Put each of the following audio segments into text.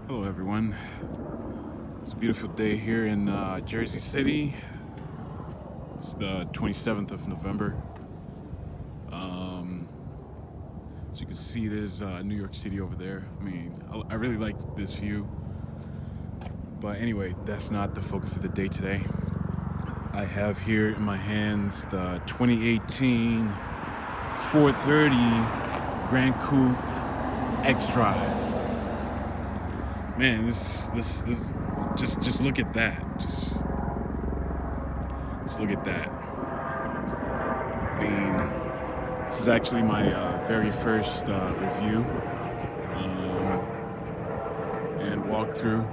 Hello everyone. It's a beautiful day here in Jersey City. It's the 27th of November. As you can see, there's New York City over there. I really like this view. But anyway, that's not the focus of the day today. I have here in my hands the 2018 430 Gran Coupe xDrive. Man, this just look at that. Just look at that. This is actually my very first review and walkthrough.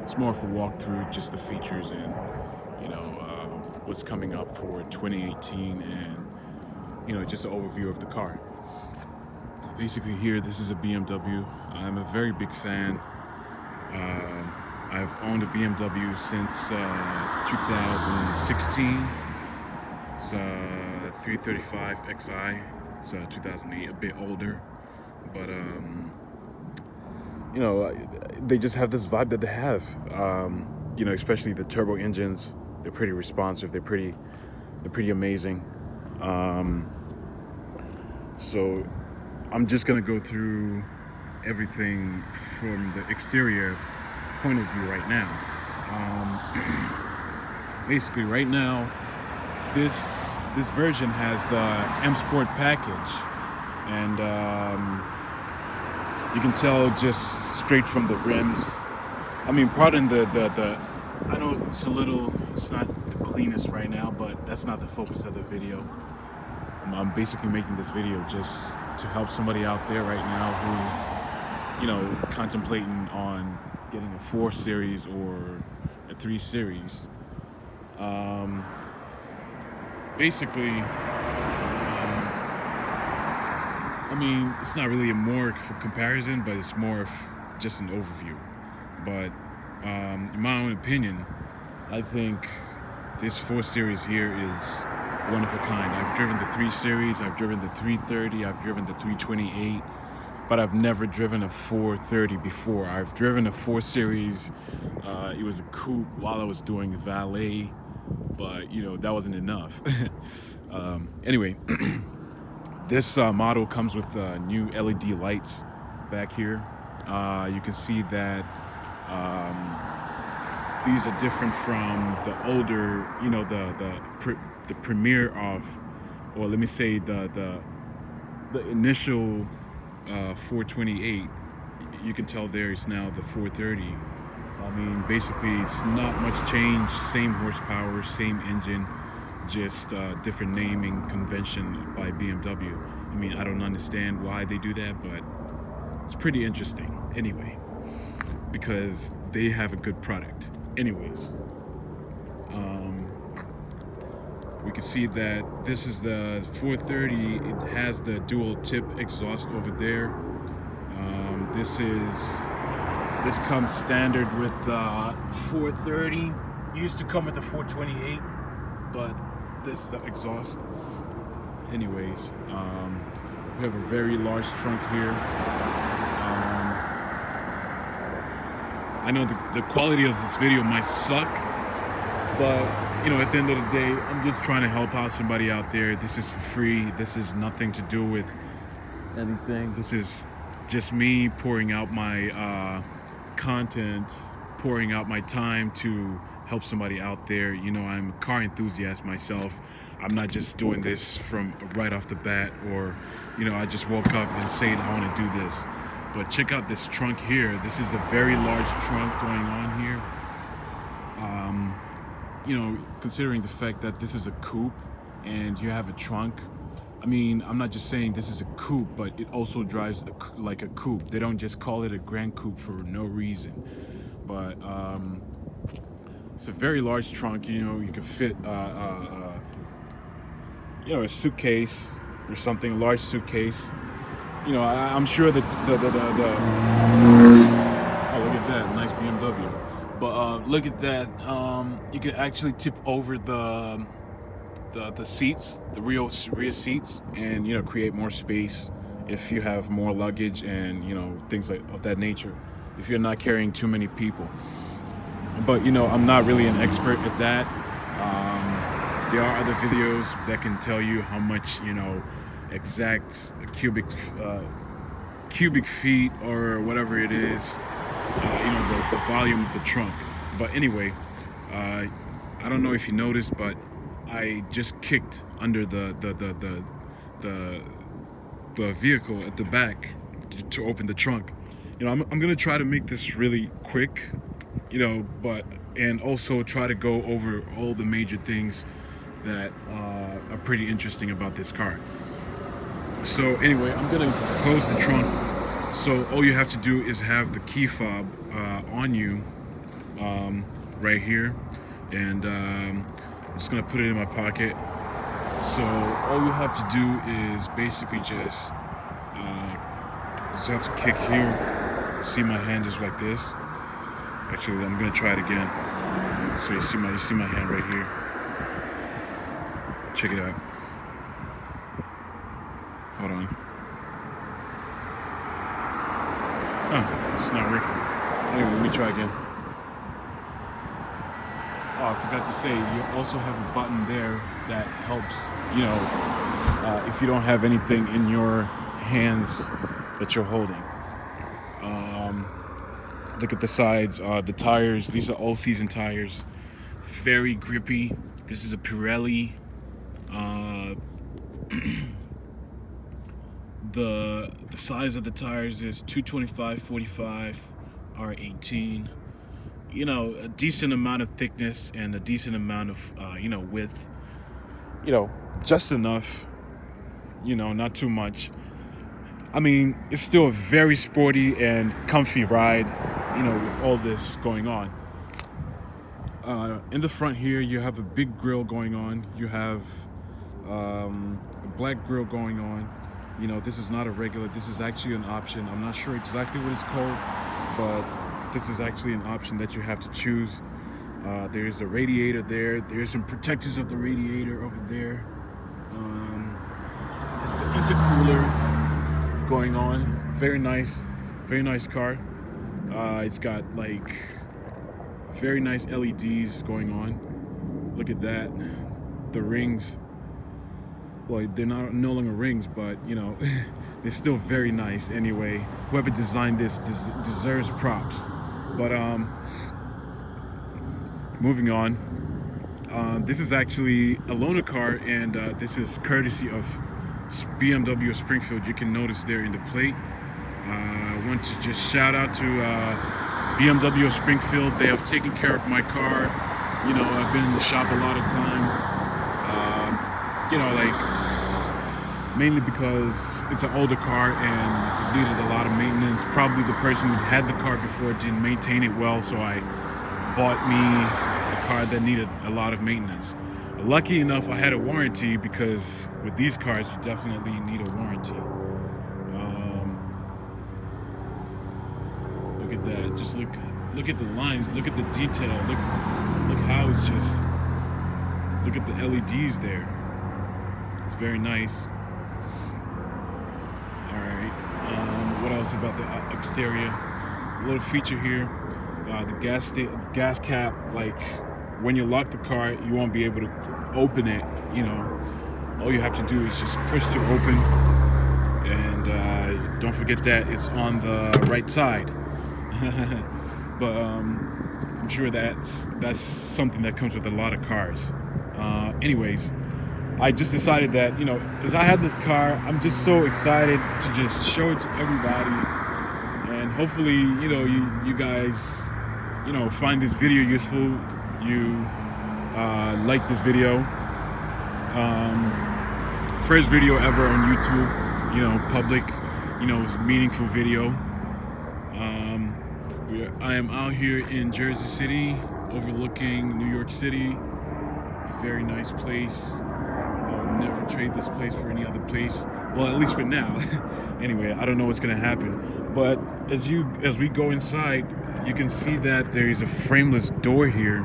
It's more of a walkthrough, just the features and what's coming up for 2018, and just an overview of the car. Basically, here this is a BMW. I'm a very big fan. I've owned a BMW since 2016. It's a 335 Xi. It's 2008, a bit older, but they just have this vibe that they have. Especially the turbo engines. They're pretty responsive. They're pretty amazing. So I'm just gonna go through everything from the exterior point of view right now. Basically, right now, this version has the M Sport package, and you can tell just straight from the rims. Pardon the. I know it's not the cleanest right now, but that's not the focus of the video. I'm basically making this video just to help somebody out there right now who's contemplating on getting a 4 Series or a 3 Series. It's not really a more for comparison, but it's more of just an overview. But in my own opinion, I think this 4 Series here is one of a kind. I've driven the 3 Series, I've driven the 330, I've driven the 328, but I've never driven a 430 before. I've driven a 4 Series. It was a coupe while I was doing valet, but that wasn't enough. Anyway, this model comes with new LED lights back here. You can see that these are different from the older, the premiere of, or let me say the initial 428. You can tell there is now the 430. Basically it's not much change, same horsepower, same engine, just different naming convention by BMW. I don't understand why they do that, but it's pretty interesting anyway, because they have a good product. Anyways, we can see that this is the 430. It has the dual tip exhaust over there. This comes standard with 430. Used to come with the 428, but this is the exhaust. Anyways, we have a very large trunk here. I know the quality of this video might suck, but at the end of the day, I'm just trying to help out somebody out there. This is for free. This is nothing to do with anything. This is just me pouring out my content, pouring out my time to help somebody out there. I'm a car enthusiast myself. I'm not just doing this from right off the bat, or I just woke up and said I want to do this. But check out this trunk here. This is a very large trunk going on here. Considering the fact that this is a coupe and you have a trunk, I'm not just saying this is a coupe, but it also drives like a coupe. They don't just call it a Gran Coupe for no reason. But it's a very large trunk. You can fit a suitcase or something, a large suitcase. I'm sure that oh, look at that, nice BMW. But look at that, you can actually tip over the seats, the rear seats, and create more space if you have more luggage and things of that nature. if you're not carrying too many people. But you know, I'm not really an expert at that. There are other videos that can tell you how much, you know, exact cubic feet or whatever it is, you know, the volume of the trunk. But anyway, I don't know if you noticed, but I just kicked under the vehicle at the back to open the trunk. You know, I'm gonna try to make this really quick, you know, and also try to go over all the major things that are pretty interesting about this car. So anyway, I'm gonna close the trunk. So all you have to do is have the key fob on you right here, and I'm just gonna put it in my pocket. So all you have to do is basically just have to kick here. See, my hand is like this. Actually, I'm gonna try it again. So you see my hand right here. Check it out. Hold on. Oh, it's not working. Anyway, let me try again. Oh, I forgot to say, you also have a button there that helps, you know, if you don't have anything in your hands that you're holding. Look at the sides, the tires. These are all-season tires. Very grippy. This is a Pirelli. The size of the tires is 225/45 R18. You know, a decent amount of thickness and a decent amount of you know, width. You know, just enough. You know, not too much. I mean, it's still a very sporty and comfy ride, you know, with all this going on. In the front here, you have a big grille going on. You have a black grille going on. You know, this is not a regular, this is actually an option. I'm not sure exactly what it's called, but this is actually an option that you have to choose. There's a radiator there. There's some protectors of the radiator over there. This is an intercooler going on. Very nice car. It's got like very nice LEDs going on. Look at that. The rings, well, they're no longer rings, but you know, they're still very nice anyway. Whoever designed this deserves props. But moving on, this is actually a loaner car, and this is courtesy of BMW of Springfield. You can notice there in the plate. I want to just shout out to BMW of Springfield. They have taken care of my car. You know, I've been in the shop a lot of times. You know, like, mainly because it's an older car and it needed a lot of maintenance. Probably the person who had the car before didn't maintain it well, so I bought me a car that needed a lot of maintenance. Lucky enough, I had a warranty, because with these cars, you definitely need a warranty. Look at that. Just look at the lines. Look at the detail. Look how it's just. Look at the LEDs there. It's very nice. All right. What else about the exterior? A little feature here. The gas cap, like, when you lock the car, you won't be able to open it. You know, all you have to do is just push to open, and don't forget that it's on the right side. But I'm sure that's something that comes with a lot of cars. Anyways, I just decided that, you know, as I had this car, I'm just so excited to just show it to everybody, and hopefully, you know, you guys, you know, find this video useful. You like this video. First video ever on YouTube, you know, public, you know, meaningful video. I am out here in Jersey City, overlooking New York City. Very nice place. I would never trade this place for any other place. Well, at least for now. Anyway, I don't know what's gonna happen. But as we go inside, you can see that there is a frameless door here.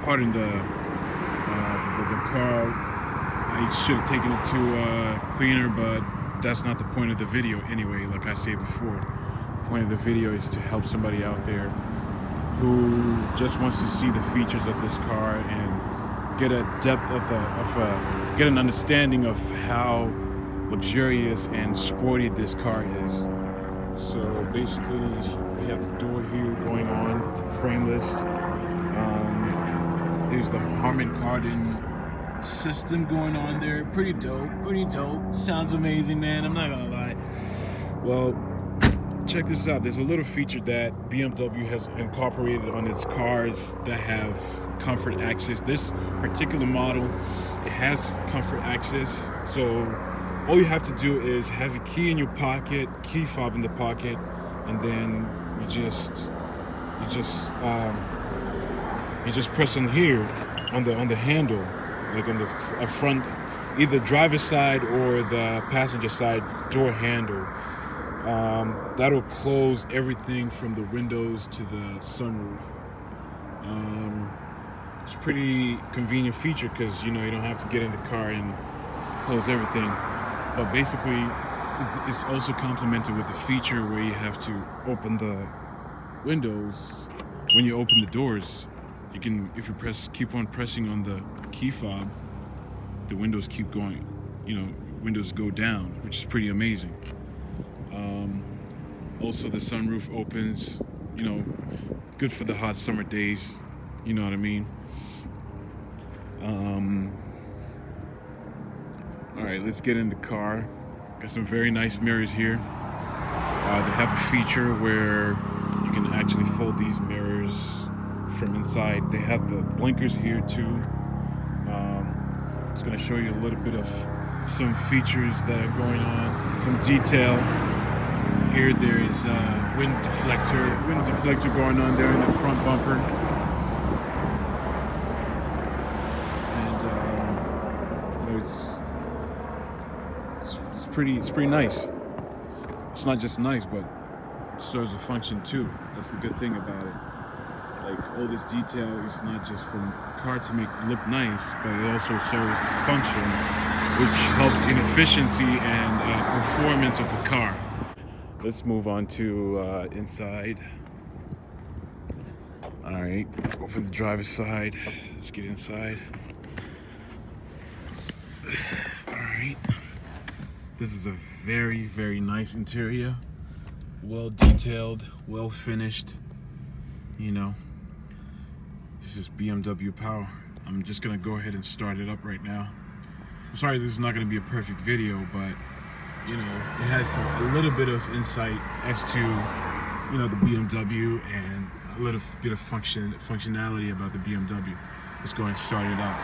Pardon the car. I should have taken it to cleaner, but that's not the point of the video anyway, like I said before. point of the video is to help somebody out there who just wants to see the features of this car and get a depth get an understanding of how luxurious and sporty this car is. So basically, we have the door here going on, frameless. There's the Harman Kardon system going on there. Pretty dope, pretty dope. Sounds amazing, man. I'm not gonna lie. Well, check this out. There's a little feature that BMW has incorporated on its cars that have comfort access. This particular model, it has comfort access. So all you have to do is have your key in your pocket, key fob in the pocket, and then you just press on here on the handle, like on the front, either driver's side or the passenger side door handle. That'll close everything from the windows to the sunroof. It's a pretty convenient feature because you don't have to get in the car and close everything. But basically, it's also complemented with the feature where you have to open the windows. When you open the doors, you can, if you keep on pressing on the key fob, the windows keep going. Windows go down, which is pretty amazing. Also, the sunroof opens. Good for the hot summer days. You know what I mean? All right, let's get in the car. Got some very nice mirrors here. They have a feature where you can actually fold these mirrors from inside. They have the blinkers here too. It's going to show you a little bit of some features that are going on, some detail. Here there is a wind deflector going on there in the front bumper. And it's pretty nice. It's not just nice, but it serves a function too. That's the good thing about it. Like, all this detail is not just from the car to make it look nice, but it also serves a function which helps in efficiency and performance of the car. Let's move on to inside. All right, open the driver's side. Let's get inside. All right. This is a very, very nice interior. Well detailed, well finished. This is BMW power. I'm just gonna go ahead and start it up right now. I'm sorry this is not gonna be a perfect video, but it has a little bit of insight as to the BMW and a little bit of functionality about the BMW. Let's go ahead and start it up.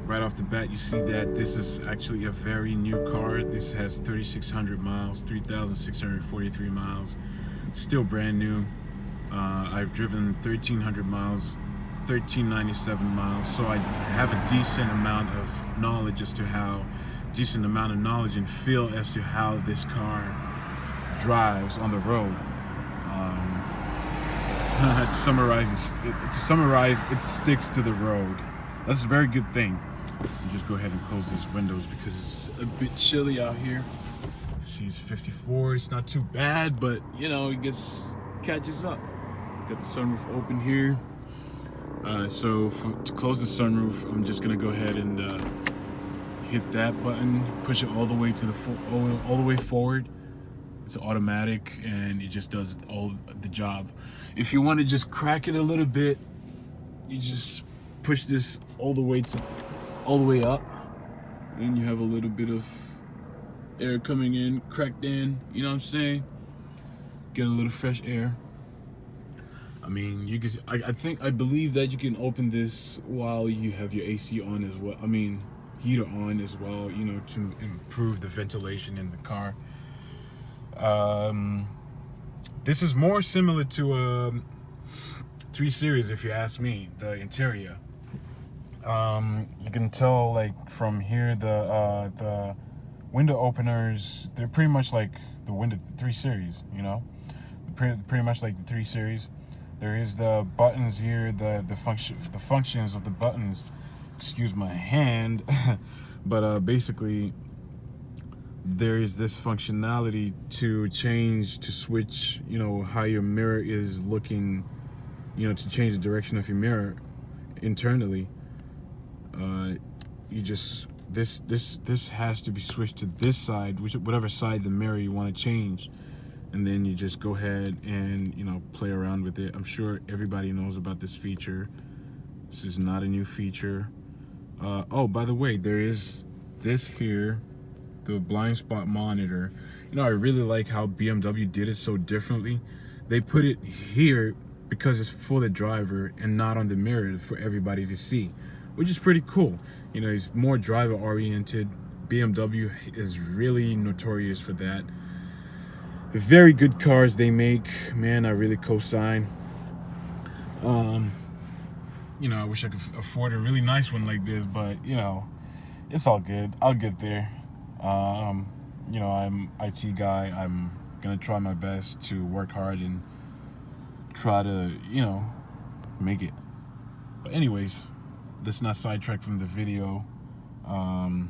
Right off the bat, you see that this is actually a very new car. This has 3,600 miles, 3,643 miles. Still brand new. I've driven 1,300 miles, 1,397 miles. So I have a decent amount of knowledge and feel as to how this car drives on the road. To summarize, it sticks to the road. That's a very good thing. And just go ahead and close these windows because it's a bit chilly out here. See, it's 54. It's not too bad, but it catches up. Got the sunroof open here. To close the sunroof, I'm just gonna go ahead and hit that button, push it all the way to all the way forward. It's automatic and it just does all the job. If you want to just crack it a little bit, you just push this all the way up, and you have a little bit of air coming in, cracked in. You know what I'm saying? Get a little fresh air. I mean, you can. I believe that you can open this while you have your AC on as well. I mean, heater on as well. To improve the ventilation in the car. This is more similar to a 3 Series, if you ask me. The interior. You can tell, like, from here the window openers, they're pretty much like the 3 Series. Pretty much like the 3 Series. There is the buttons here, the functions of the buttons. Excuse my hand, but basically there is this functionality to switch, you know, how your mirror is looking, you know, to change the direction of your mirror internally. You just, this has to be switched to this side, whatever side the mirror you want to change, and then you just go ahead and, you know, play around with it. I'm sure everybody knows about this feature. This is not a new feature. Oh, by the way, there is this here, the blind spot monitor. You know, I really like how BMW did it so differently. They put it here because it's for the driver and not on the mirror for everybody to see, which is pretty cool. You know, it's more driver oriented. BMW is really notorious for that. Very good cars they make, man. I really co-sign. You know, I wish I could afford a really nice one like this, but you know, it's all good. I'll get there. You know, I'm IT guy. I'm gonna try my best to work hard and try to, you know, make it. But anyways, let's not sidetrack from the video. You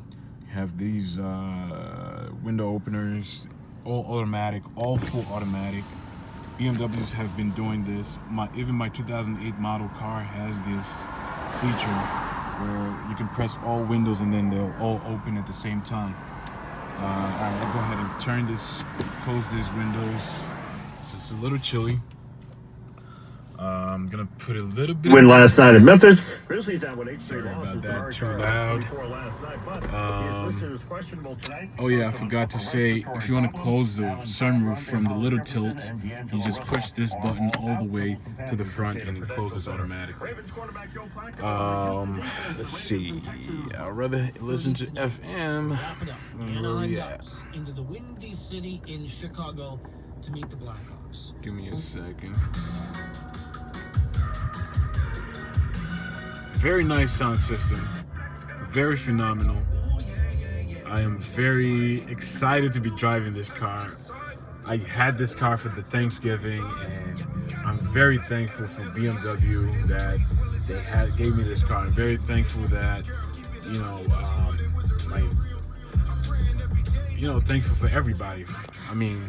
have these window openers, all automatic, all full automatic. BMWs have been doing this. Even my 2008 model car has this feature where you can press all windows and then they'll all open at the same time. Alright, I'll go ahead and turn this, close these windows. It's a little chilly. I'm gonna put a little bit. Win last night in Memphis. Sorry about that, too loud. Oh yeah, I forgot to say, if you want to close the sunroof from the little tilt, you just push this button all the way to the front and it closes automatically. Let's see. I'd rather listen to FM. Where we at? Into the windy city in Chicago to meet the Blackhawks. Give me a second. Very nice sound system, very phenomenal. I am very excited to be driving this car. I had this car for the Thanksgiving, and I'm very thankful for BMW that they gave me this car. I'm very thankful that, you know, thankful for everybody. I mean,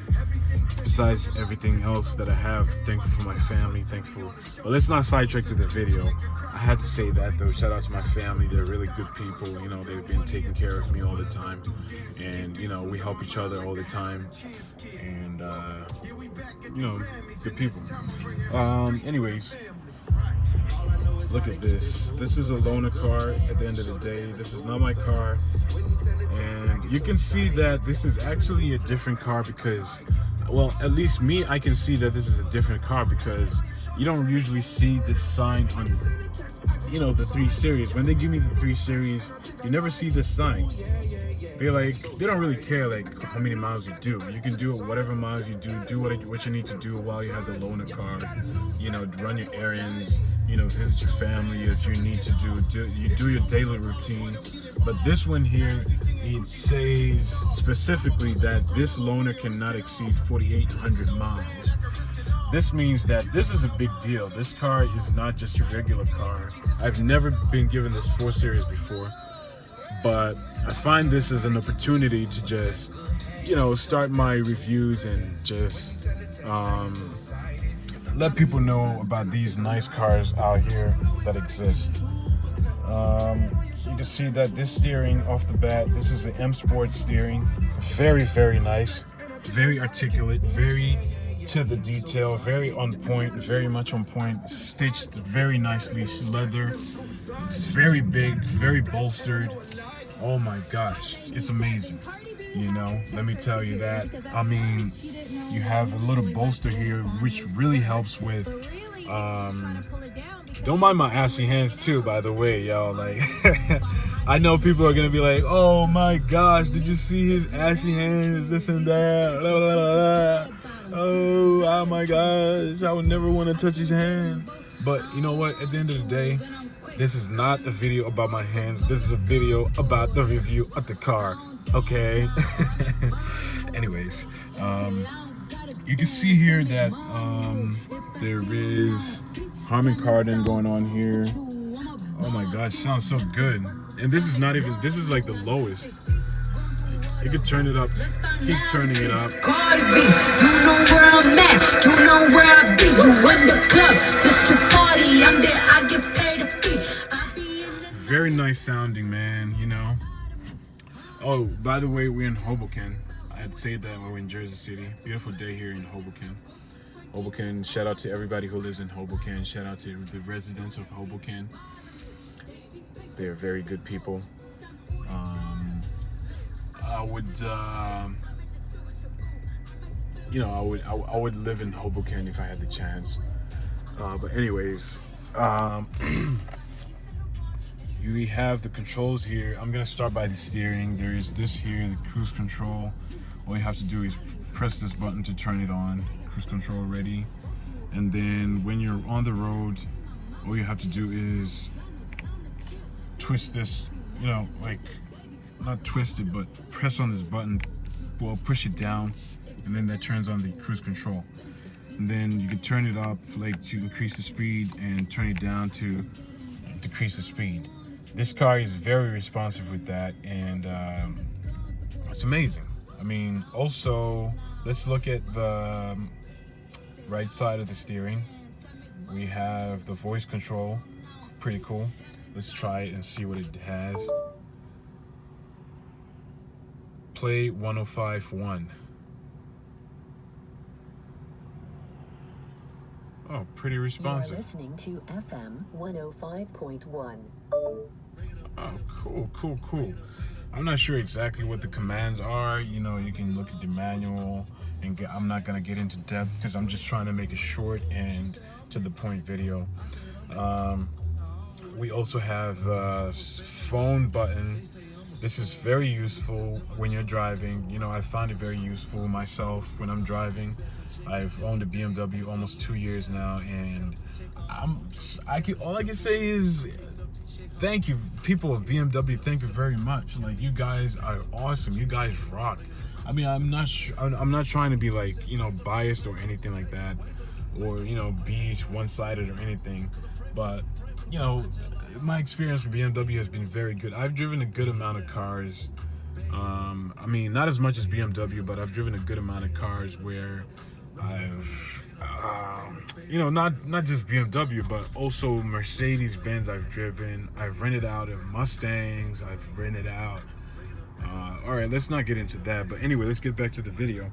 besides everything else that I have, thankful for my family, thankful. But let's not sidetrack to the video. I had to say that though. Shout out to my family. They're really good people. You know, they've been taking care of me all the time, and you know, we help each other all the time. And you know, good people. Anyways, look at this. This is a loaner car. At the end of the day, this is not my car, and you can see that this is actually a different car because, well, at least me, I can see that this is a different car because you don't usually see this sign on, you know, the 3 Series. When they give me the 3 Series, you never see this sign. They don't really care like how many miles you do. You can do whatever miles you do what you need to do while you have the loaner car. You know, run your errands, you know, visit your family as you need to you do your daily routine. But this one here, it says specifically that this loaner cannot exceed 4,800 miles. This means that this is a big deal. This car is not just your regular car. I've never been given this 4 Series before, but I find this as an opportunity to just, you know, start my reviews and just let people know about these nice cars out here that exist. You can see that this steering off the bat, this is an M Sport steering. Very, very nice, very articulate, very to the detail, very on point, very much on point, stitched very nicely, leather, very big, very bolstered. Oh my gosh, it's amazing. You know, let me tell you that. I mean, you have a little bolster here, which really helps with, don't mind my ashy hands too, by the way, y'all. Like, I know people are gonna be like, oh my gosh, did you see his ashy hands, this and that, blah, blah, blah, blah. Oh my gosh, I would never want to touch his hand. But you know what, at the end of the day, this is not a video about my hands. This is a video about the review of the car, okay? Anyways, you can see here that there is Harman Kardon going on here. Oh my gosh, sounds so good. And this is not even, this is like the lowest. You can turn it up. Keep turning it up. Cardi B, you know where I'm at, you know where I be. You in the club, just to party. I'm there, I get paid a fee. I be in the Very nice sounding, man, you know. Oh, by the way, we're in Hoboken. I'd say that we're in Jersey City. Beautiful day here in Hoboken. Hoboken, shout out to everybody who lives in Hoboken. Shout out to the residents of Hoboken. They're very good people. I would, you know, I would live in Hoboken if I had the chance. But anyways, you have the controls here. I'm gonna start by the steering. There is this here, the cruise control. All you have to do is press this button to turn it on. Cruise control ready. And then when you're on the road, all you have to do is twist this, you know, like, not twist it, but press on this button, well, push it down, and then that turns on the cruise control. And then you can turn it up, like, to increase the speed, and turn it down to decrease the speed. This car is very responsive with that, and it's amazing. I mean, also, let's look at the right side of the steering. We have the voice control, pretty cool. Let's try it and see what it has. Play 105.1. Oh, pretty responsive. You are listening to FM 105.1. Oh, cool. I'm not sure exactly what the commands are. You know, you can look at the manual, and I'm not gonna get into depth because I'm just trying to make a short and to the point video. We also have a phone button. This is very useful when you're driving. You know, I found it very useful myself when I'm driving. I've owned a BMW almost 2 years now, and all I can say is thank you, people of BMW. Thank you very much. Like, you guys are awesome. You guys rock. I mean, I'm not trying to be, like, you know, biased or anything like that, or, you know, be one-sided or anything, but, you know, my experience with BMW has been very good. I've driven a good amount of cars. I mean, not as much as BMW, but I've driven a good amount of cars where I've, you know, not just BMW, but also Mercedes-Benz I've driven. I've rented out Mustangs. I've rented out. All right, let's not get into that. But anyway, let's get back to the video.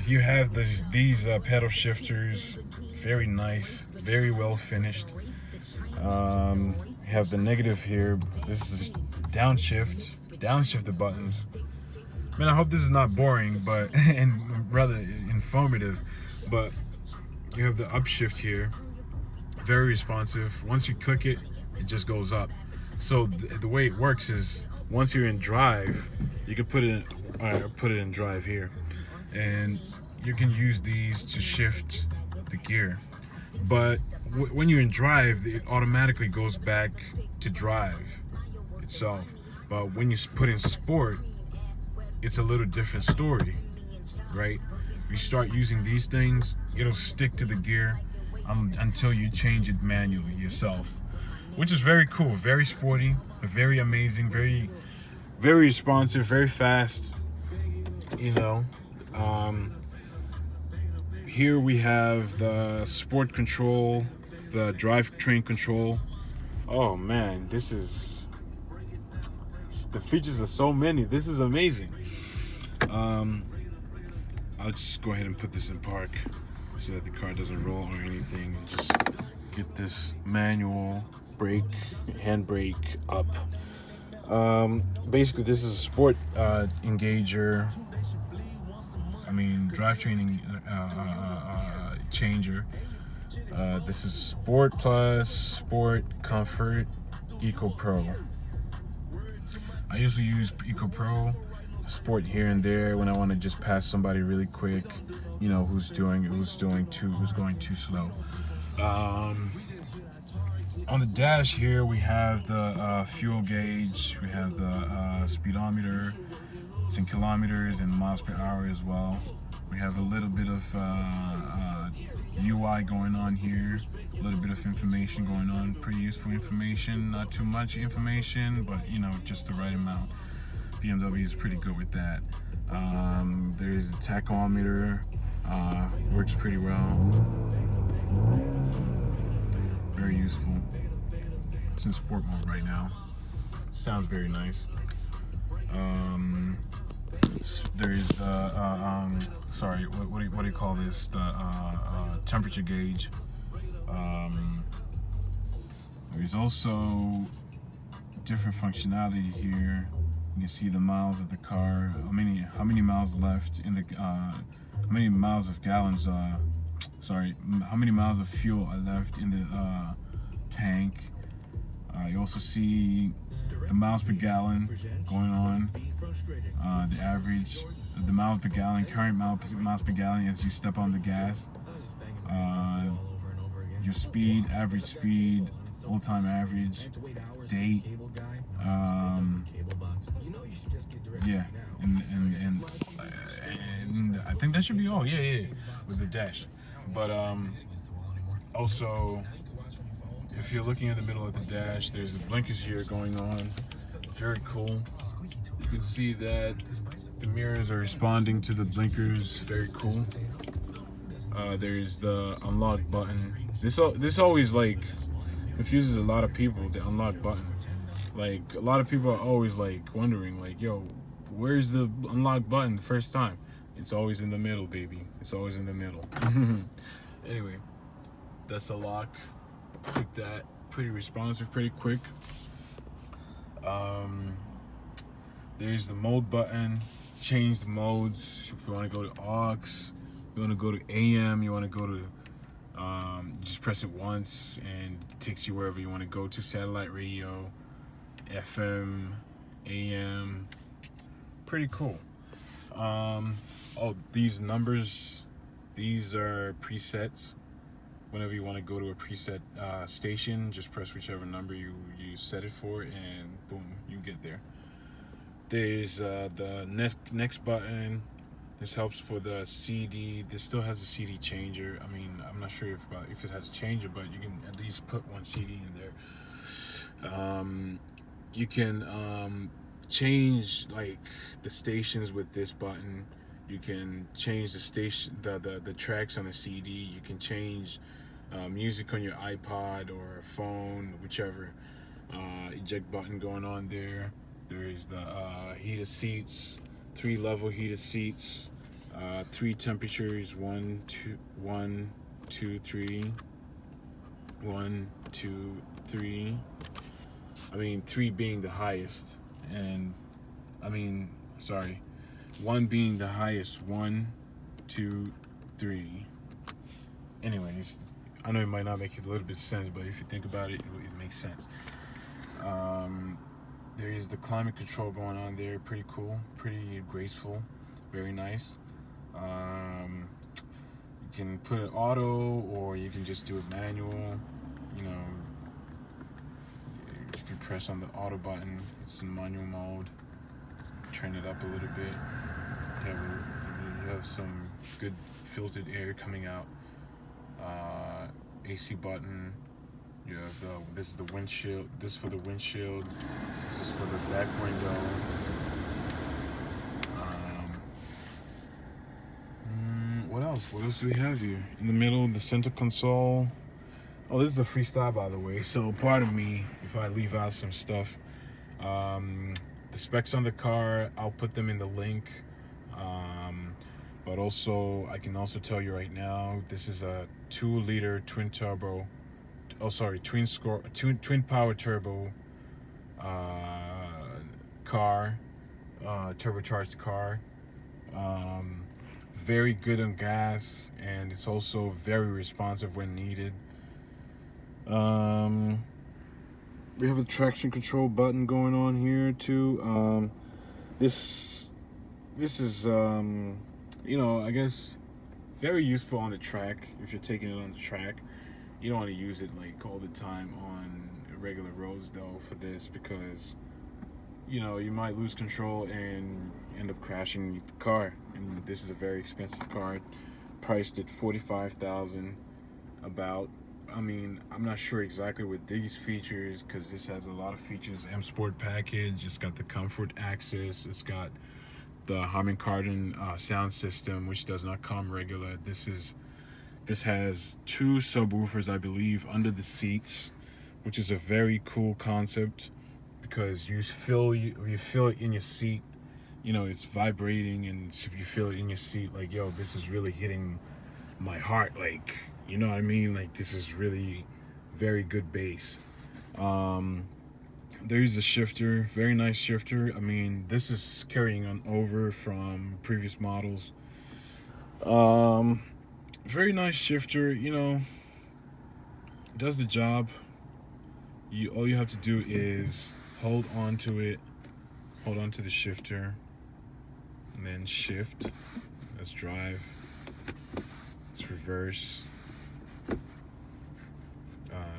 You have these pedal shifters. Very nice. Very well finished. You have the negative here. This is downshift the buttons. Man, I hope this is not boring, but and rather informative. But you have the upshift here, very responsive. Once you click it, it just goes up. So the way it works is once you're in drive, you can put it in drive here, and you can use these to shift the gear. But when you're in drive, it automatically goes back to drive itself. But when you put in sport, it's a little different story, right? You start using these things, it'll stick to the gear until you change it manually yourself, which is very cool, very sporty, very amazing, very, very responsive, very fast, you know. Here we have the sport control, the drivetrain control. Oh man, the features are so many. This is amazing. I'll just go ahead and put this in park so that the car doesn't roll or anything. And just get this manual brake, handbrake up. Basically, this is a sport engager. I mean, drivetrain changer. This is Sport Plus, Sport, Comfort, Eco Pro. I usually use Eco Pro, Sport here and there when I want to just pass somebody really quick, you know, who's going too slow. On the dash here we have the fuel gauge, we have the speedometer. It's in kilometers and miles per hour as well. We have a little bit of UI going on here, a little bit of information going on, pretty useful information, not too much information, but you know, just the right amount. BMW is pretty good with that. There's a tachometer, works pretty well. Very useful. It's in sport mode right now. Sounds very nice. There's the sorry, what do you call this? The temperature gauge. There's also different functionality here. You can see the miles of the car, how many miles left in the, how many miles of gallons, how many miles of fuel are left in the tank. You also see the miles per gallon going on, the average, the miles per gallon, current miles per gallon as you step on the gas, your speed, average speed, all-time average, date, yeah, and I think that should be all. Yeah, with the dash. But also, if you're looking at the middle of the dash, there's the blinkers here going on. Very cool. You can see that the mirrors are responding to the blinkers. Very cool. There's the unlock button. This always like confuses a lot of people. The unlock button. Like a lot of people are always like wondering, like, yo, where's the unlock button the first time? It's always in the middle, baby. It's always in the middle. Anyway, that's a lock. Pick that. Pretty responsive, pretty quick. There's the mode button. Change the modes. If you want to go to aux, you want to go to AM, you want to go to, just press it once and it takes you wherever you want to go to. Satellite radio, FM, AM. Pretty cool. Oh, these numbers, these are presets. Whenever you want to go to a preset station, just press whichever number you set it for, and boom, you get there. There's the next button. This helps for the CD. This still has a CD changer. I mean, I'm not sure if it has a changer, but you can at least put one CD in there. You can change like the stations with this button. You can change the station, the tracks on the CD. You can change music on your iPod or phone, whichever. Eject button going on there. There's the heated seats, 3 level heated seats, 3 temperatures, 1, 2, 3, 1, 2, 3. I mean, 3 being the highest, and 1 being the highest. 1, 2, 3. Anyways, I know it might not make a little bit of sense, but if you think about it, it makes sense. There is the climate control going on there. Pretty cool, pretty graceful, very nice. You can put it auto, or you can just do it manual. You know, if you press on the auto button, it's in manual mode. Turn it up a little bit. You have some good filtered air coming out. AC button. You have this is the windshield. This is for the windshield. This is for the back window. What else? What else do we have here? In the middle, the center console. Oh, this is a freestyle, by the way. So pardon me if I leave out some stuff. The specs on the car, I'll put them in the link. But also, I can also tell you right now, this is a 2-liter twin turbo. Oh, sorry, twin power turbo car, turbocharged car. Very good on gas, and it's also very responsive when needed. We have a traction control button going on here too. This is I guess very useful on the track if you're taking it on the track. You don't want to use it like all the time on regular roads though for this, because you might lose control and end up crashing the car. And this is a very expensive car, priced at $45,000 about. I mean, I'm not sure exactly with these features because this has a lot of features. M Sport package. It's got the comfort access. It's got the Harman Kardon sound system, which does not come regular. This has 2 subwoofers, I believe, under the seats, which is a very cool concept because you feel it in your seat. You know, it's vibrating, and if you feel it in your seat, like, yo, this is really hitting my heart, like, you know what I mean? Like, this is really very good bass. There's a shifter, very nice shifter. I mean, this is carrying on over from previous models. Very nice shifter, you know, does the job. All you have to do is hold on to it, hold on to the shifter, and then shift. That's drive. It's reverse.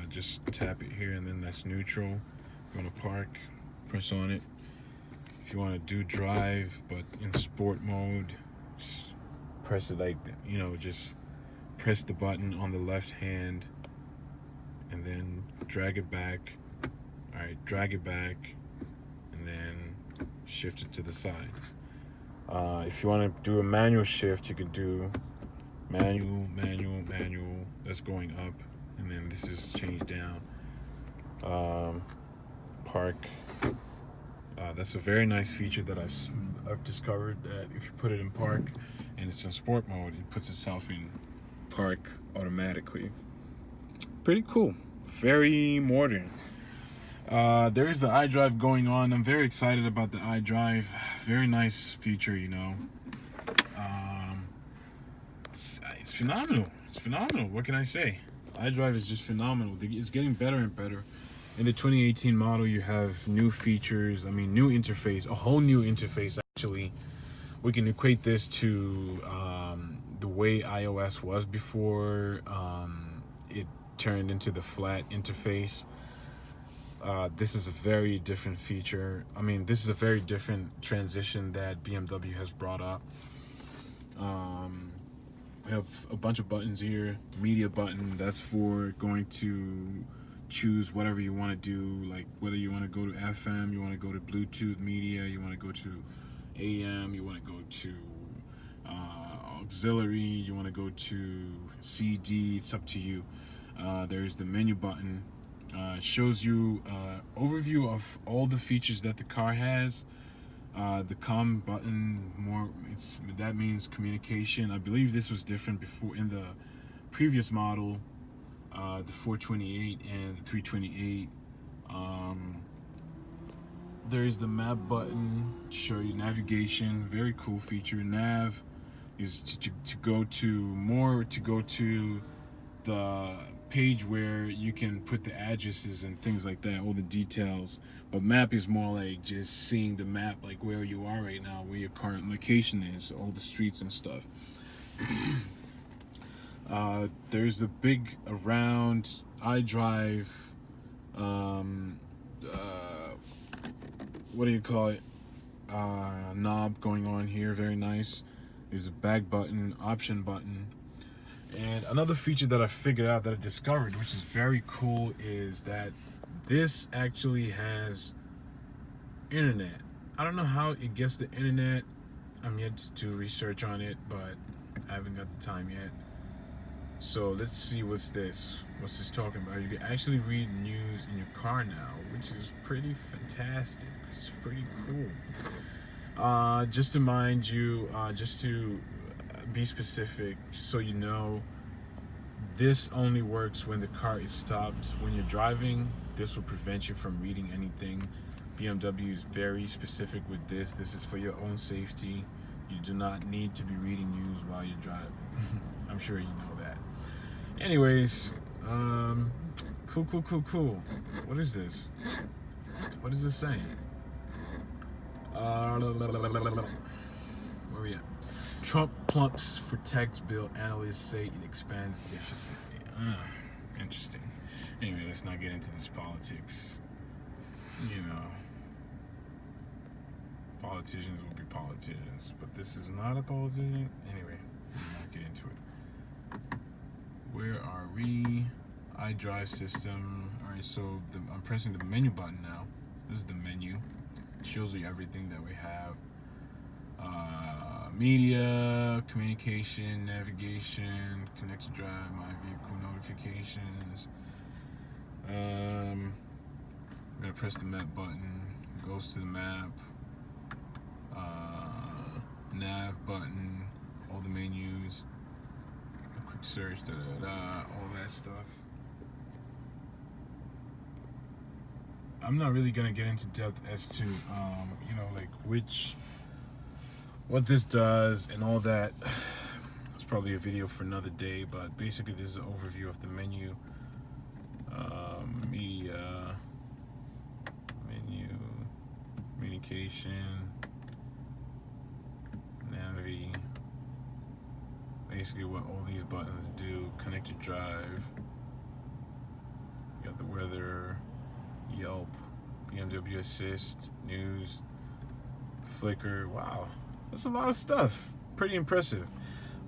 Just tap it here, and then that's neutral. You want to park, press on it. If you want to do drive, but in sport mode, just press it like that. You know, just press the button on the left hand, and then drag it back. All right, drag it back, and then shift it to the side. If you want to do a manual shift, you can do manual. That's going up, and then this is changed down. Park. That's a very nice feature that I've discovered, that if you put it in park and it's in sport mode, it puts itself in park automatically. Pretty cool. Very modern. There is the iDrive going on. I'm very excited about the iDrive. Very nice feature, you know. It's phenomenal. It's phenomenal. What can I say? iDrive is just phenomenal. It's getting better and better. In the 2018 model, you have new features. I mean, new interface, a whole new interface, actually. We can equate this to the way iOS was before it turned into the flat interface. This is a very different feature. I mean, this is a very different transition that BMW has brought up. We have a bunch of buttons here. Media button, that's for going to choose whatever you want to do, like whether you want to go to FM, you want to go to Bluetooth media, you want to go to AM, you want to go to auxiliary, you want to go to CD. It's up to you. There's the menu button. It shows you overview of all the features that the car has. The com button, that means communication. I believe this was different before in the previous model, the 428 and the 328. There's the map button to show you navigation. Very cool feature. Nav is to go to the page where you can put the addresses and things like that, all the details. But map is more like just seeing the map, like where you are right now, where your current location is, all the streets and stuff. There's a big around iDrive, what do you call it, knob going on here. Very nice. There's a back button, option button. And another feature that I figured out, that I discovered, which is very cool, is that this actually has internet. I don't know how it gets the internet. I'm yet to do research on it, but I haven't got the time yet. So let's see what's this talking about. You can actually read news in your car now, which is pretty fantastic. It's pretty cool. Just to mind you, just to be specific, so you know, this only works when the car is stopped. When you're driving, this will prevent you from reading anything. BMW is very specific with this. This is for your own safety. You do not need to be reading news while you're driving. I'm sure you know that. Anyways, cool. What is this? What is this saying? Where we at? Trump plumps for tax bill. Analysts say it expands deficit. Interesting. Anyway, let's not get into this politics. You know, politicians will be politicians, but this is not a politician. Anyway, we'll not get into it. Where are we? iDrive system. Alright, so I'm pressing the menu button now. This is the menu. It shows you everything that we have. Media, communication, navigation, connected drive, my vehicle notifications. I'm gonna press the map button. It goes to the map. Nav button, all the menus, a quick search, all that stuff. I'm not really gonna get into depth as to like what this does and all that. It's probably a video for another day, but basically this is an overview of the menu. Media, menu, communication, navi, basically what all these buttons do. Connected drive, you got the weather, Yelp, BMW assist, news, Flickr. Wow, that's a lot of stuff. Pretty impressive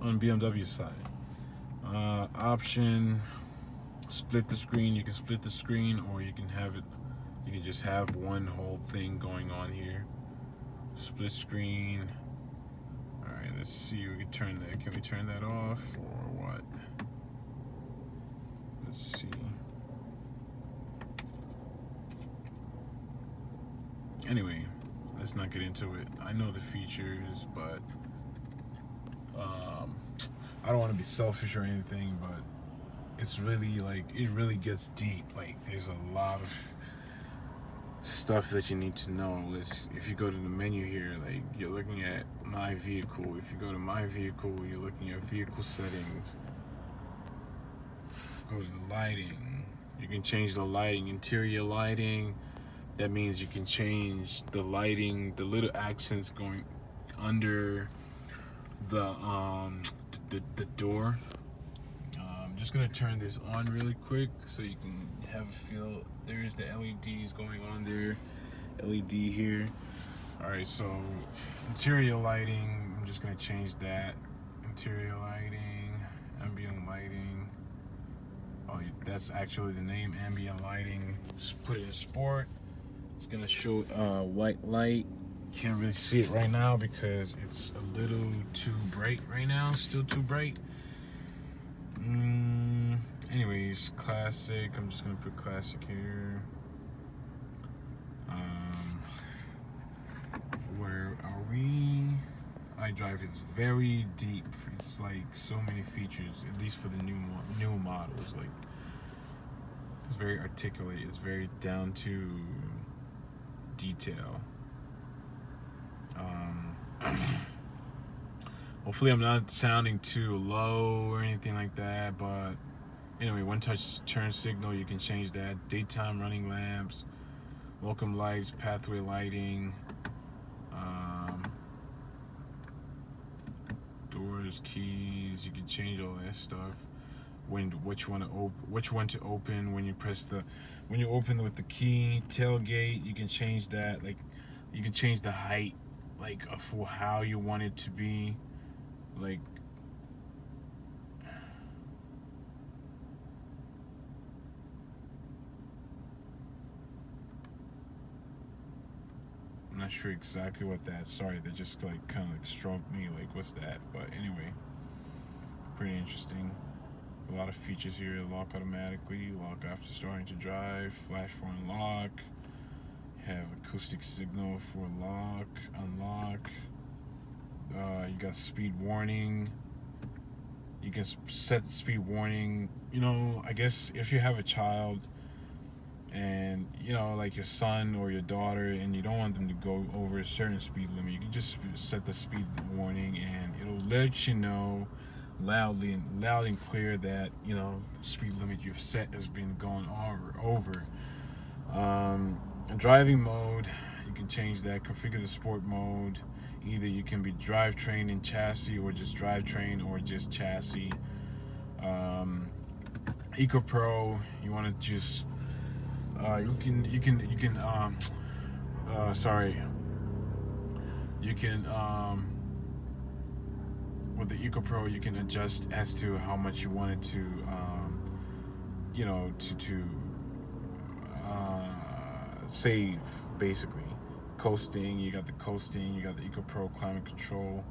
on BMW side. Option, split the screen. You can split the screen, or you can have it. You can just have one whole thing going on here. Split screen. All right, let's see. We can turn that. Can we turn that off or what? Let's see. Anyway, let's not get into it. I know the features, but I don't want to be selfish or anything, but it's really like, it really gets deep. Like, there's a lot of stuff that you need to know. If you go to the menu here, like, you're looking at my vehicle. If you go to my vehicle, you're looking at vehicle settings. Go to the lighting. You can change the lighting, interior lighting. That means you can change the lighting, the little accents going under the door. I'm just gonna turn this on really quick so you can have a feel. There's the LEDs going on there. LED here. All right, so interior lighting. I'm just gonna change that. Interior lighting, ambient lighting. Oh, that's actually the name, ambient lighting. Just put it in sport. It's gonna show white light. Can't really see it right now because it's a little too bright right now. Still too bright. Anyways, classic. I'm just gonna put classic here. Where are we? iDrive is very deep. It's like so many features, at least for the new models. Like, it's very articulate. It's very down to detail. Hopefully I'm not sounding too low or anything like that, but anyway, one touch turn signal, you can change that. Daytime running lamps, welcome lights, pathway lighting, doors, keys, you can change all that stuff. Which one to open when you open with the key. Tailgate, you can change that. Like, you can change the height, like, for how you want it to be. Like, I'm not sure exactly what that. Sorry, that just like kind of like struck me. Like, what's that? But anyway, pretty interesting. A lot of features here. Lock automatically, lock after starting to drive, flash for unlock, have acoustic signal for lock, unlock. You got speed warning. You can set the speed warning. You know, I guess if you have a child and, you know, like your son or your daughter, and you don't want them to go over a certain speed limit, you can just set the speed warning and it'll let you know loud and clear that, you know, the speed limit you've set has been gone over. Driving mode, you can change that. Configure the sport mode. Either you can be drivetrain and chassis, or just drivetrain or just chassis. Eco Pro, you want to just you can with the Eco Pro, you can adjust as to how much you want it to you know, to save, basically. Coasting, you got the coasting, you got the Eco Pro climate control.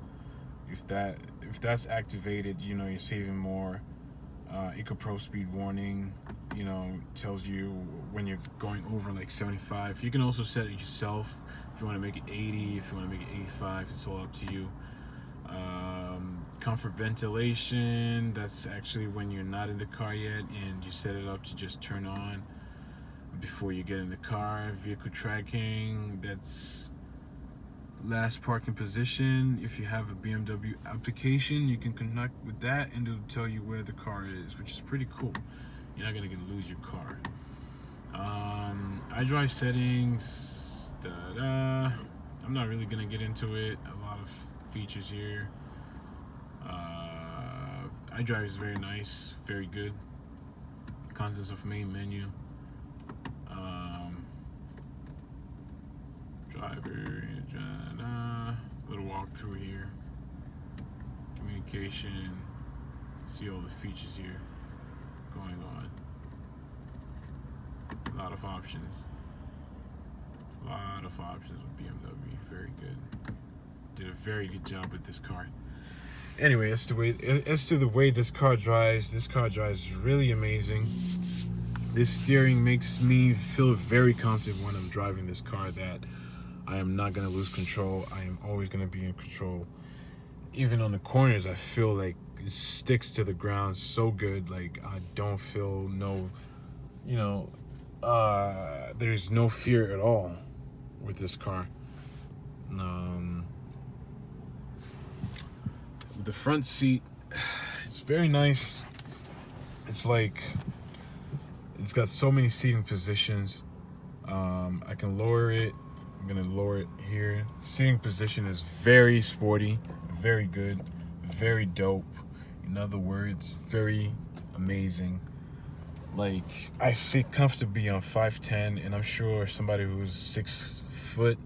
If that's activated, you know, you're saving more. Eco Pro speed warning, you know, tells you when you're going over like 75. You can also set it yourself if you want to make it 80, if you want to make it 85. It's all up to you. Comfort ventilation, that's actually when you're not in the car yet and you set it up to just turn on before you get in the car. Vehicle tracking, that's last parking position. If you have a BMW application, you can connect with that and it'll tell you where the car is, which is pretty cool. You're not gonna lose your car. iDrive settings, I'm not really gonna get into it. A lot of features here. iDrive is very nice, very good. Contents of main menu. Driver, little walkthrough here. Communication. See all the features here going on. A lot of options. A lot of options with BMW. Very good. Did a very good job with this car. Anyway, as to the way this car drives really amazing. This steering makes me feel very confident when I'm driving this car that I am not going to lose control. I am always going to be in control. Even on the corners, I feel like it sticks to the ground so good. Like, I don't feel no, you know, there's no fear at all with this car. The front seat, it's very nice. It's like, it's got so many seating positions. I can lower it. I'm gonna lower it here. Seating position is very sporty, very good, very dope. In other words, very amazing. Like, I sit comfortably on 5'10", and I'm sure somebody who's 6 foot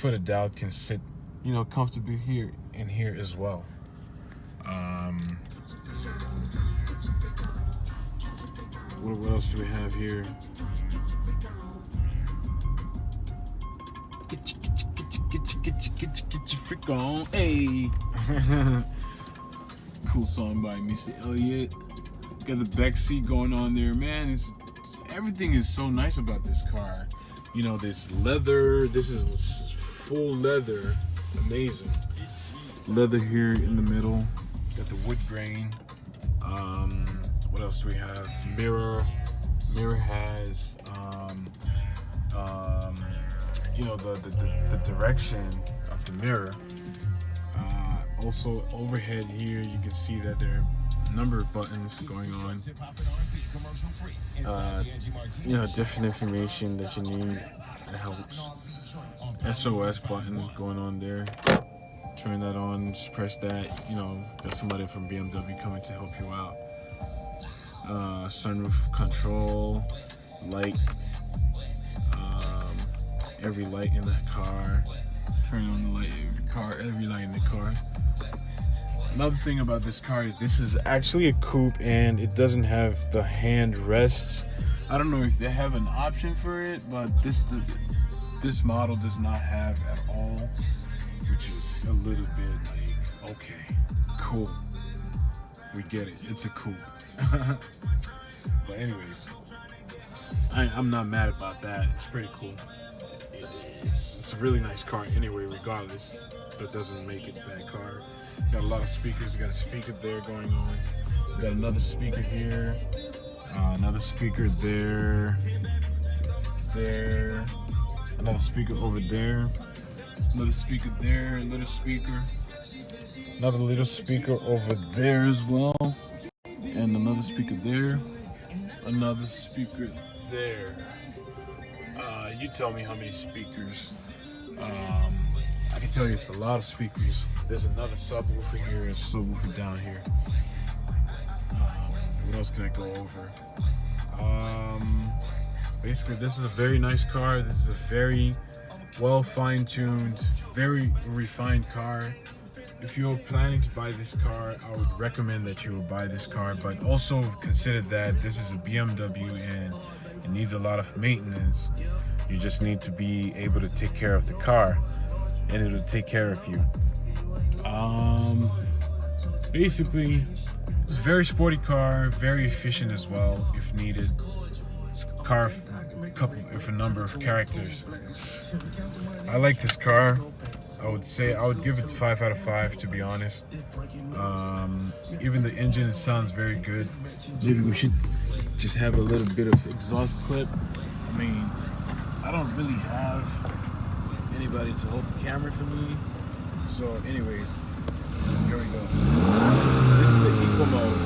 adult can sit, you know, comfortably here and here as well. What else do we have here? Get your freak on, hey. Cool song by Missy Elliott. Got the back seat going on there, man. Everything is so nice about this car. You know, this leather. This is full leather. Amazing. Leather here in the middle. Got the wood grain. What else do we have? Mirror has you know, the direction of the mirror. Also overhead here, you can see that there are a number of buttons going on. You know, different information that you need. It helps. SOS button going on there. Turn that on, just press that. You know, got somebody from BMW coming to help you out. Sunroof control, light, every light in the car. Turn on the light every light in the car. Another thing about this car is this is actually a coupe and it doesn't have the hand rests. I don't know if they have an option for it, but this model does not have at all, which is a little bit like, okay, cool. We get it. It's a coupe. But anyways, I'm not mad about that. It's pretty cool. It's a really nice car anyway, regardless. That doesn't make it a bad car. Got a lot of speakers. Got a speaker there going on. Got another speaker here. Another speaker there. There. Another speaker over there. Another speaker there. Little speaker. Another little speaker over there as well. And another speaker there. Another speaker there. You tell me how many speakers. I can tell you it's a lot of speakers. There's another subwoofer here and a subwoofer down here. What else can I go over? Basically, this is a very nice car. This is a very well fine-tuned, very refined car. if you're planning to buy this car, I would recommend that you will buy this car, but also consider that this is a BMW and it needs a lot of maintenance. You just need to be able to take care of the car, and it'll take care of you. Basically, it's a very sporty car, very efficient as well if needed. It's a car with a number of characters. I like this car. I would give it 5 out of 5, to be honest. Even the engine sounds very good. Maybe we should just have a little bit of exhaust clip. I mean, I don't really have anybody to hold the camera for me. So anyways, here we go. This is the eco mode.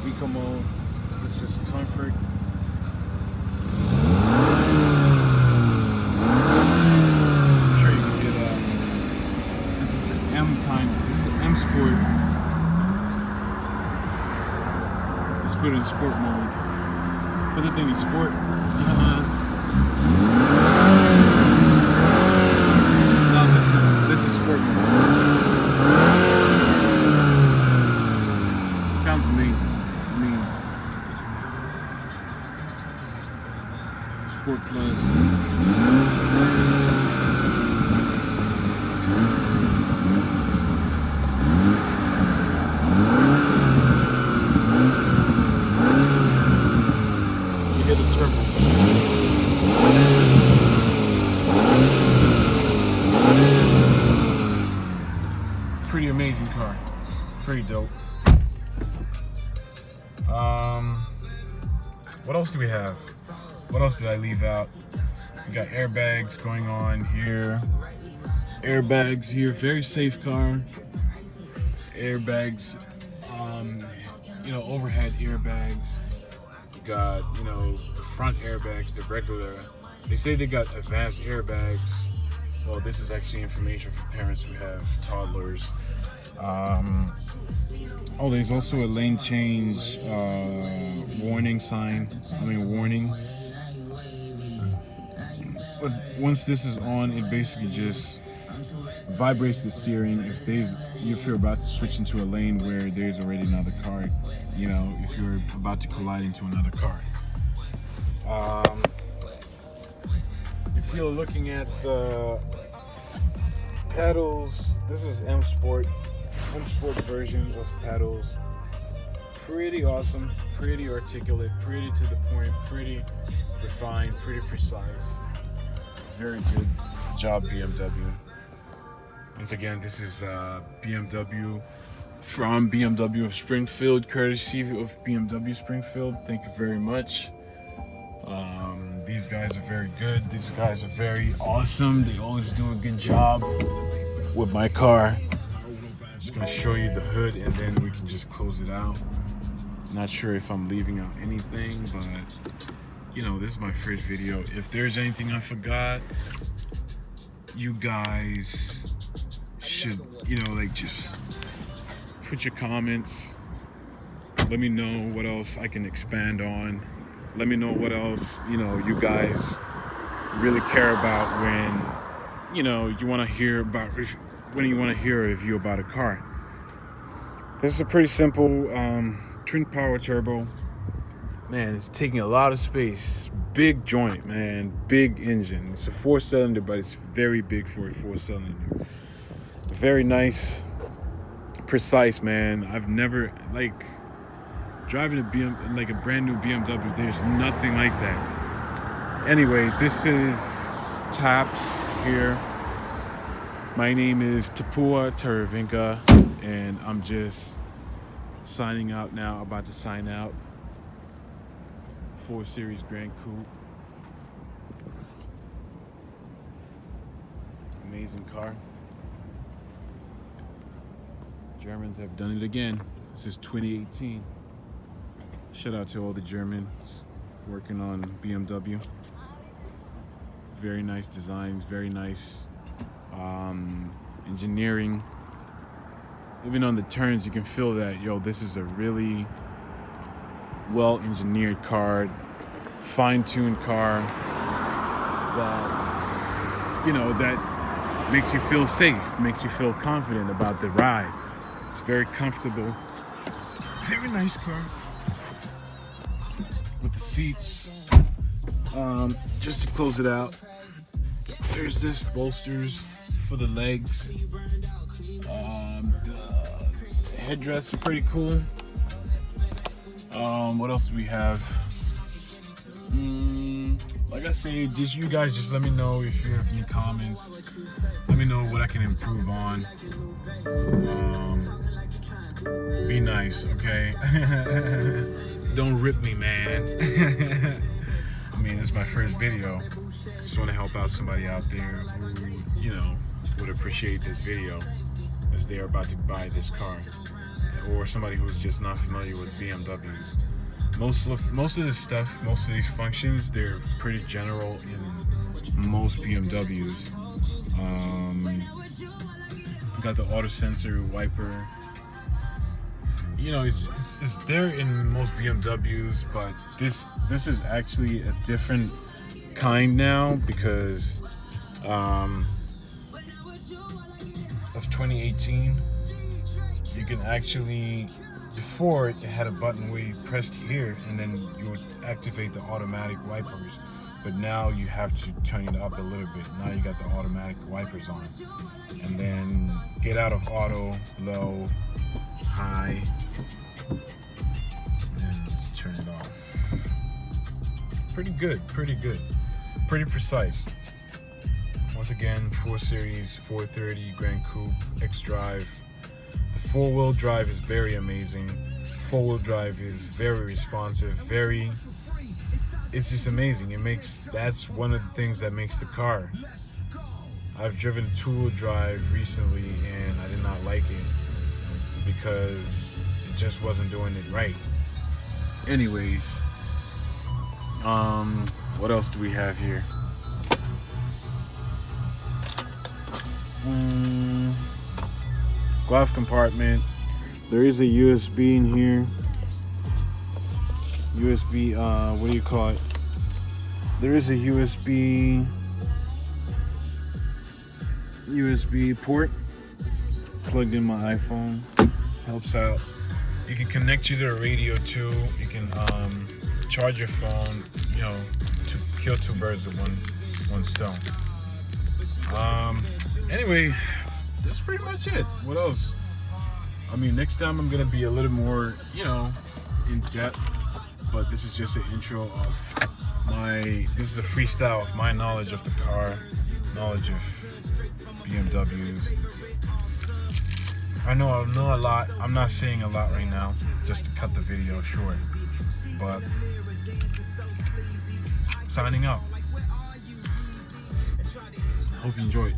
Eco mode. This is comfort. I'm sure you can get this is the M kind. This is the M Sport. Let's put it in sport mode. Put the thing in sport. No, this is sport mode. Sounds amazing. I mean, Sport Plus. You hit a turbo. Pretty amazing car. Pretty dope. What else do we have? What else did I leave out? We got airbags going on here. Airbags here. Very safe car. Airbags. Overhead airbags. We got, the front airbags, the regular. They say they got advanced airbags. Well, this is actually information for parents who have toddlers. There's also a lane change warning sign. Warning. But once this is on, it basically just vibrates the steering. If you're about to switch into a lane where there's already another car, if you're about to collide into another car. If you're looking at the pedals, this is M Sport version of pedals. Pretty awesome, pretty articulate, pretty to the point, pretty refined, pretty precise. Very good job, BMW. Once again, this is BMW from BMW of Springfield, courtesy of BMW Springfield. Thank you very much. These guys are very good. These guys are very awesome. They always do a good job with my car. I'm just gonna show you the hood and then we can just close it out. Not sure if I'm leaving out anything, but this is my first video. If there's anything I forgot, you guys should, just put your comments. Let me know what else I can expand on. Let me know what else, you guys really care about when, you want to hear about, when you want to hear a review about a car. This is a pretty simple twin power turbo. Man, it's taking a lot of space. Big joint, man. Big engine. It's a 4-cylinder, but it's very big for a 4-cylinder. Very nice, precise, man. I've never, driving a brand new BMW, there's nothing like that. Anyway, this is Taps here. My name is Tapua Taravinka, and I'm just signing out now, about to sign out. 4 Series Gran Coupe. Amazing car. Germans have done it again. This is 2018. Shout out to all the Germans working on BMW. Very nice designs, very nice engineering. Even on the turns, you can feel that, this is a really well-engineered car, fine-tuned car that you know, that makes you feel safe, makes you feel confident about the ride. It's very comfortable. Very nice car. With the seats. Just to close it out, there's this bolsters for the legs. The headdress is pretty cool. What else do we have? Like I say, just you guys just let me know if you have any comments. Let me know what I can improve on. Be nice, okay? Don't rip me, man. I mean, it's my first video. Just want to help out somebody out there who, you know, would appreciate this video as they are about to buy this car, or somebody who's just not familiar with BMWs. Most of this stuff, most of these functions, they're pretty general in most BMWs. Got the auto sensor wiper. You know, it's there in most BMWs, but this is actually a different kind now because of 2018. You can actually, before it had a button where you pressed here and then you would activate the automatic wipers, but now you have to turn it up a little bit. Now you got the automatic wipers on, and then get out of auto, low, high, and then just turn it off. Pretty good, pretty precise. Once again, 4 Series 430 Gran Coupe xdrive. The 4-wheel drive is very amazing. 4-wheel drive is very responsive, it's just amazing. That's one of the things that makes the car. I've driven a 2-wheel drive recently and I did not like it because it just wasn't doing it right. Anyways, what else do we have here? Glove compartment. There is a USB in here. USB, what do you call it? There is a USB port plugged in my iPhone. Helps out. You can connect you to a radio too. You can charge your phone, you know, to kill 2 birds with one stone. Anyway, that's pretty much it. What else? I mean, next time I'm gonna be a little more, you know, in depth, but this is just an intro of this is a freestyle of my knowledge of the car, knowledge of BMWs. I know a lot. I'm not saying a lot right now, just to cut the video short, but signing out. Hope you enjoyed.